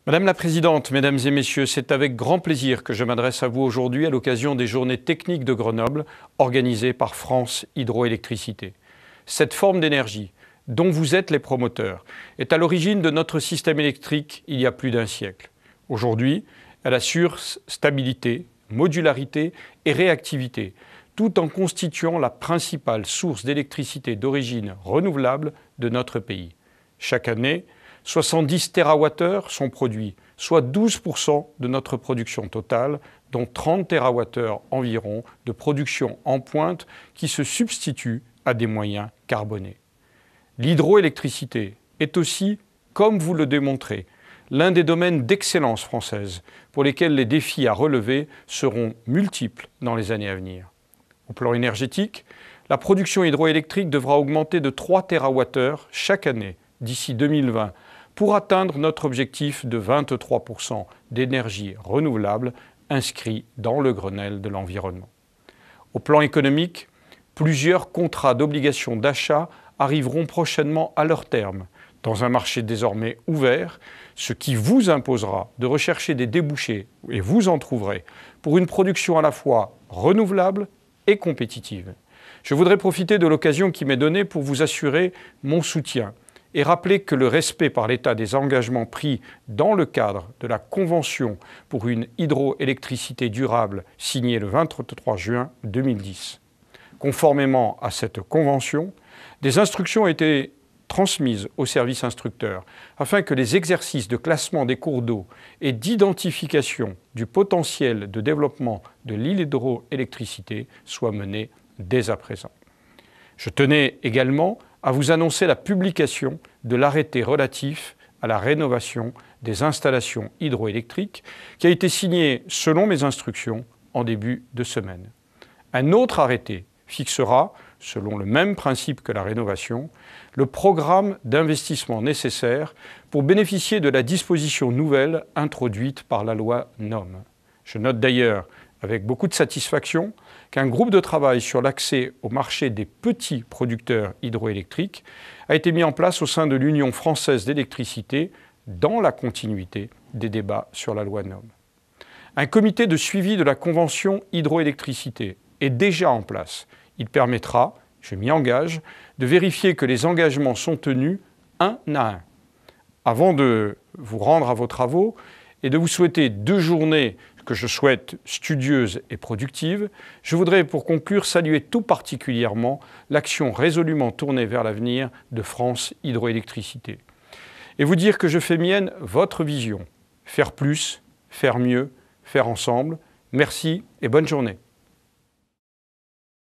Madame la Présidente, Mesdames et Messieurs, c'est avec grand plaisir que je m'adresse à vous aujourd'hui à l'occasion des Journées techniques de Grenoble organisées par France Hydroélectricité. Cette forme d'énergie, dont vous êtes les promoteurs, est à l'origine de notre système électrique il y a plus d'un siècle. Aujourd'hui, elle assure stabilité, modularité et réactivité, tout en constituant la principale source d'électricité d'origine renouvelable de notre pays. Chaque année, 70 TWh sont produits, soit 12% de notre production totale, dont 30 TWh environ de production en pointe qui se substituent à des moyens carbonés. L'hydroélectricité est aussi, comme vous le démontrez, l'un des domaines d'excellence française pour lesquels les défis à relever seront multiples dans les années à venir. Au plan énergétique, la production hydroélectrique devra augmenter de 3 TWh chaque année d'ici 2020 pour atteindre notre objectif de 23% d'énergie renouvelable inscrit dans le Grenelle de l'environnement. Au plan économique, plusieurs contrats d'obligation d'achat arriveront prochainement à leur terme, dans un marché désormais ouvert, ce qui vous imposera de rechercher des débouchés, et vous en trouverez, pour une production à la fois renouvelable et compétitive. Je voudrais profiter de l'occasion qui m'est donnée pour vous assurer mon soutien et rappeler que le respect par l'État des engagements pris dans le cadre de la Convention pour une hydroélectricité durable signée le 23 juin 2010. Conformément à cette convention, des instructions ont été transmises aux services instructeurs afin que les exercices de classement des cours d'eau et d'identification du potentiel de développement de l'hydroélectricité soient menés dès à présent. Je tenais également à vous annoncer la publication de l'arrêté relatif à la rénovation des installations hydroélectriques qui a été signé selon mes instructions en début de semaine. Un autre arrêté fixera, selon le même principe que la rénovation, le programme d'investissement nécessaire pour bénéficier de la disposition nouvelle introduite par la loi NOM. Je note d'ailleurs avec beaucoup de satisfaction qu'un groupe de travail sur l'accès au marché des petits producteurs hydroélectriques a été mis en place au sein de l'Union française d'électricité dans la continuité des débats sur la loi NOM. Un comité de suivi de la Convention hydroélectricité est déjà en place. Il permettra, je m'y engage, de vérifier que les engagements sont tenus un à un. Avant de vous rendre à vos travaux et de vous souhaiter 2 journées que je souhaite studieuses et productives, je voudrais pour conclure saluer tout particulièrement l'action résolument tournée vers l'avenir de France Hydroélectricité. Et vous dire que je fais mienne votre vision. Faire plus, faire mieux, faire ensemble. Merci et bonne journée.